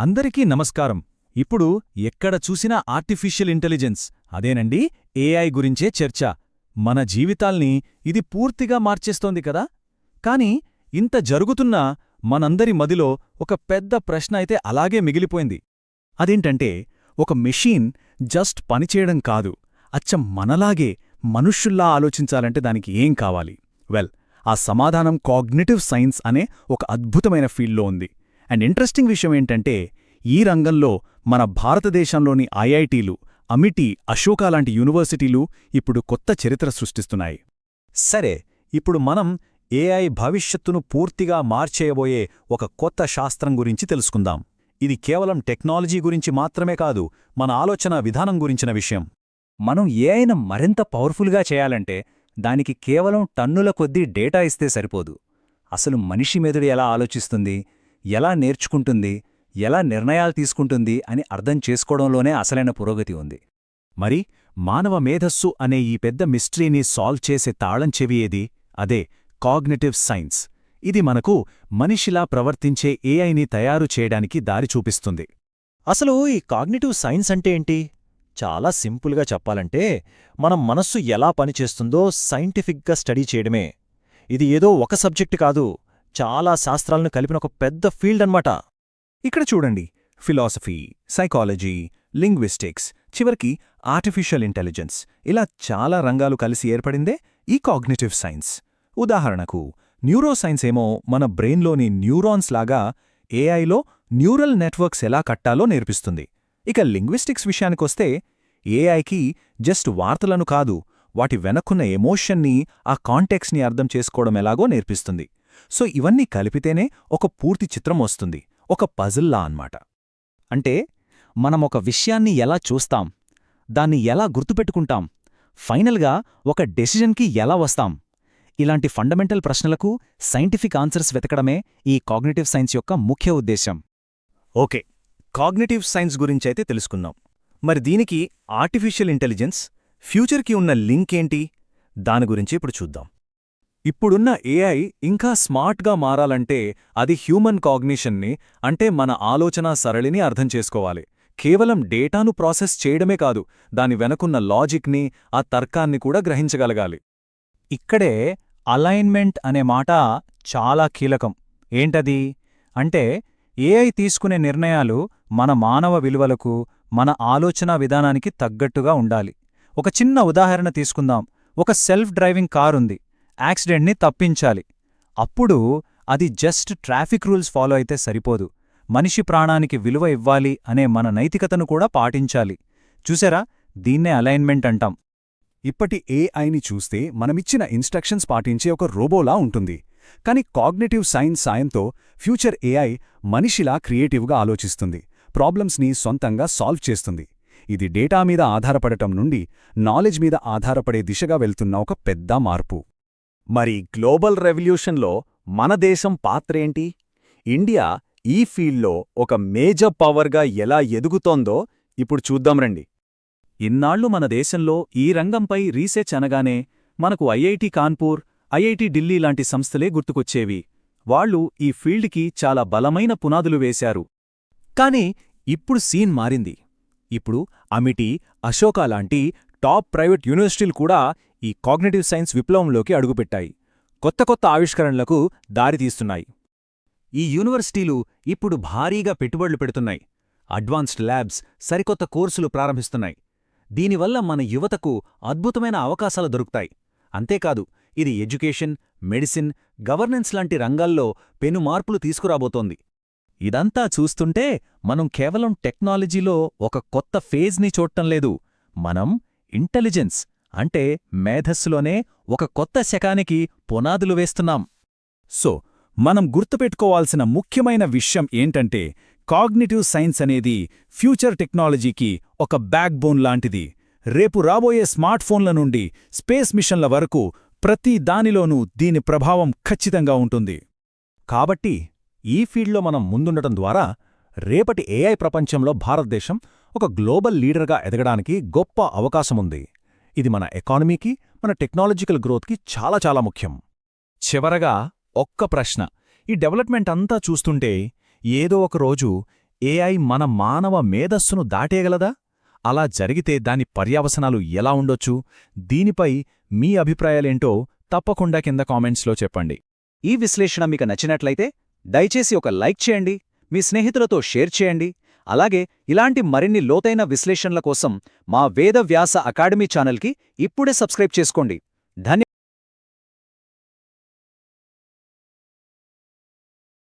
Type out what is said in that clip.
అందరికీ నమస్కారం. ఇప్పుడు ఎక్కడ చూసినా ఆర్టిఫిషియల్ ఇంటెలిజెన్స్, అదేనండి ఏఐ గురించే చర్చ. మన జీవితాల్ని ఇది పూర్తిగా మార్చేస్తోంది కదా. కాని ఇంత జరుగుతున్నా మనందరి మదిలో ఒక పెద్ద ప్రశ్న అయితే అలాగే మిగిలిపోయింది. అదేంటంటే, ఒక మెషీన్ జస్ట్ పనిచేయడం కాదు, అచ్చం మనలాగే మనుష్యుల్లా ఆలోచించాలంటే దానికి ఏం కావాలి? ఆ సమాధానం కాగ్నిటివ్ సైన్స్ అనే ఒక అద్భుతమైన ఫీల్డ్లో ఉంది. అండ్ ఇంట్రెస్టింగ్ విషయం ఏంటంటే, ఈ రంగంలో మన భారతదేశంలోని ఐఐటీలు, అమిటి, అశోకా లాంటి యూనివర్సిటీలు ఇప్పుడు కొత్త చరిత్ర సృష్టిస్తున్నాయి. సరే, ఇప్పుడు మనం ఏఐ భవిష్యత్తును పూర్తిగా మార్చేయబోయే ఒక కొత్త శాస్త్రం గురించి తెలుసుకుందాం. ఇది కేవలం టెక్నాలజీ గురించి మాత్రమే కాదు, మన ఆలోచన విధానం గురించిన విషయం. మనం ఏఐను మరింత పవర్ఫుల్గా చేయాలంటే దానికి కేవలం టన్నుల కొద్దీ డేటా ఇస్తే సరిపోదు. అసలు మనిషి మెదడు ఎలా ఆలోచిస్తుంది, ఎలా నేర్చుకుంటుంది, ఎలా నిర్ణయాలు తీసుకుంటుంది అని అర్థం చేసుకోవడంలోనే అసలైన పురోగతి ఉంది. మరి మానవ మేధస్సు అనే ఈ పెద్ద మిస్టరీని సాల్వ్ చేసే తాళం చెవి ఏది? అదే కాగ్నిటివ్ సైన్స్. ఇది మనకు మనిషిలా ప్రవర్తించే ఏఐని తయారు చేయడానికి దారి చూపిస్తుంది. అసలు ఈ కాగ్నిటివ్ సైన్స్ అంటే ఏంటి? చాలా సింపుల్గా చెప్పాలంటే, మనం మనస్సు ఎలా పనిచేస్తుందో సైంటిఫిక్గా స్టడీ చేయడమే. ఇది ఏదో ఒక సబ్జెక్టు కాదు, చాలా శాస్త్రాలను కలిపిన ఒక పెద్ద ఫీల్డ్ అన్నమాట. ఇక్కడ చూడండి, ఫిలాసఫీ, సైకాలజీ, లింగ్విస్టిక్స్, చివరికి ఆర్టిఫిషియల్ ఇంటెలిజెన్స్, ఇలా చాలా రంగాలు కలిసి ఏర్పడిందే ఈ కాగ్నిటివ్ సైన్స్. ఉదాహరణకు, న్యూరోసైన్స్ ఏమో మన బ్రెయిన్లోని న్యూరాన్స్ లాగా ఏఐలో న్యూరల్ నెట్వర్క్స్ ఎలా కట్టాలో నేర్పిస్తుంది. ఇక లింగ్విస్టిక్స్ విషయానికొస్తే, ఏఐకి జస్ట్ వార్తలను కాదు, వాటి వెనక్కున్న ఎమోషన్ని, ఆ కాంటెక్స్ని అర్థం చేసుకోవడం ఎలాగో నేర్పిస్తుంది. సో ఇవన్నీ కలిపితేనే ఒక పూర్తి చిత్రం వస్తుంది, ఒక పజిల్లా అన్నమాట. అంటే మనం ఒక విషయాన్ని ఎలా చూస్తాం, దాన్ని ఎలా గుర్తుపెట్టుకుంటాం, ఫైనల్గా ఒక డెసిజన్కి ఎలా వస్తాం, ఇలాంటి ఫండమెంటల్ ప్రశ్నలకు సైంటిఫిక్ ఆన్సర్స్ వెతకడమే ఈ కాగ్నిటివ్ సైన్స్ యొక్క ముఖ్య ఉద్దేశం. ఓకే, కాగ్నిటివ్ సైన్స్ గురించైతే తెలుసుకుందాం. మరి దీనికి ఆర్టిఫిషియల్ ఇంటెలిజెన్స్, ఫ్యూచర్కి ఉన్న లింక్ ఏంటి? దాని గురించి ఇప్పుడు చూద్దాం. ఇప్పుడున్న ఏఐ ఇంకా స్మార్ట్గా మారాలంటే అది హ్యూమన్ కాగ్నిషన్ని, అంటే మన ఆలోచనా సరళిని అర్థం చేసుకోవాలి. కేవలం డేటాను ప్రాసెస్ చేయడమే కాదు, దాని వెనకున్న లాజిక్ని, ఆ తర్కాన్ని కూడా గ్రహించగలగాలి. ఇక్కడే అలైన్మెంట్ అనే మాట చాలా కీలకం. ఏంటది? అంటే ఏఐ తీసుకునే నిర్ణయాలు మన మానవ విలువలకు, మన ఆలోచనా విధానానికి తగ్గట్టుగా ఉండాలి. ఒక చిన్న ఉదాహరణ తీసుకుందాం. ఒక సెల్ఫ్ డ్రైవింగ్ కారుంది, యాక్సిడెంట్ని తప్పించాలి. అప్పుడు అది జస్ట్ ట్రాఫిక్ రూల్స్ ఫాలో అయితే సరిపోదు, మనిషి ప్రాణానికి విలువ ఇవ్వాలి అనే మన నైతికతను కూడా పాటించాలి. చూసారా, దీన్నే అలైన్మెంట్ అంటాం. ఇప్పటి ఏఐని చూస్తే మనమిచ్చిన ఇన్స్ట్రక్షన్స్ పాటించే ఒక రోబోలా ఉంటుంది. కాని కాగ్నిటివ్ సైన్స్ సాయంతో ఫ్యూచర్ ఏఐ మనిషిలా క్రియేటివ్గా ఆలోచిస్తుంది, ప్రాబ్లమ్స్ని సొంతంగా సాల్వ్ చేస్తుంది. ఇది డేటా మీద ఆధారపడటం నుండి నాలెడ్జ్ మీద ఆధారపడే దిశగా వెళ్తున్న ఒక పెద్ద మార్పు. మరి గ్లోబల్ రెవల్యూషన్లో మన దేశం పాత్రేంటి? ఇండియా ఈ ఫీల్డ్లో ఒక మేజర్ పవర్గా ఎలా ఎదుగుతోందో ఇప్పుడు చూద్దాం రండి. ఇన్నాళ్లు మన దేశంలో ఈ రంగంపై రీసెర్చ్ అనగానే మనకు ఐఐటి కాన్పూర్, ఐఐటి ఢిల్లీ లాంటి సంస్థలే గుర్తుకొచ్చేవి. వాళ్లు ఈ ఫీల్డ్కి చాలా బలమైన పునాదులు వేశారు. కాని ఇప్పుడు సీన్ మారింది. ఇప్పుడు అమిటి, అశోకా లాంటి టాప్ ప్రైవేట్ యూనివర్సిటీలు కూడా ఈ కాగ్నిటివ్ సైన్స్ విప్లవంలోకి అడుగుపెట్టాయి, కొత్త కొత్త ఆవిష్కరణలకు దారితీస్తున్నాయి. ఈ యూనివర్సిటీలు ఇప్పుడు భారీగా పెట్టుబడులు పెడుతున్నాయి, అడ్వాన్స్డ్ ల్యాబ్స్, సరికొత్త కోర్సులు ప్రారంభిస్తున్నాయి. దీనివల్ల మన యువతకు అద్భుతమైన అవకాశాలు దొరుకుతాయి. అంతేకాదు, ఇది ఎడ్యుకేషన్, మెడిసిన్, గవర్నెన్స్ లాంటి రంగాల్లో పెను మార్పులు తీసుకురాబోతోంది. ఇదంతా చూస్తుంటే మనం కేవలం టెక్నాలజీలో ఒక కొత్త ఫేజ్ని చూడటం లేదు, మనం ఇంటెలిజెన్స్ అంటే మేధస్సులోనే ఒక కొత్త శకానికి పునాదులు వేస్తున్నాం. సో మనం గుర్తుపెట్టుకోవాల్సిన ముఖ్యమైన విషయం ఏంటంటే, కాగ్నిటివ్ సైన్స్ అనేది ఫ్యూచర్ టెక్నాలజీకి ఒక బ్యాక్ బోన్ లాంటిది. రేపు రాబోయే స్మార్ట్ ఫోన్ల నుండి స్పేస్ మిషన్ల వరకు ప్రతి దానిలోనూ దీని ప్రభావం ఖచ్చితంగా ఉంటుంది. కాబట్టి ఈ ఫీల్డ్లో మనం ముందుండటం ద్వారా రేపటి ఏఐ ప్రపంచంలో భారతదేశం ఒక గ్లోబల్ లీడర్గా ఎదగడానికి గొప్ప అవకాశముంది. ఇది మన ఎకానమీకి, మన టెక్నాలజికల్ గ్రోత్కి చాలా చాలా ముఖ్యం. చివరగా ఒక్క ప్రశ్న. ఈ డెవలప్మెంట్ అంతా చూస్తుంటే ఏదో ఒక రోజు ఏఐ మన మానవ మేధస్సును దాటేయగలదా? అలా జరిగితే దాని పర్యవసనాలు ఎలా ఉండొచ్చు? దీనిపై మీ అభిప్రాయాలేంటో తప్పకుండా కింద కామెంట్స్లో చెప్పండి. ఈ విశ్లేషణ మీకు నచ్చినట్లయితే దయచేసి ఒక లైక్ చేయండి, మీ స్నేహితులతో షేర్ చేయండి. అలాగే ఇలాంటి మరిన్ని లోతైన విశ్లేషణల కోసం మా వేద వ్యాస అకాడమీ ఛానల్కి ఇప్పుడే సబ్స్క్రైబ్ చేసుకోండి.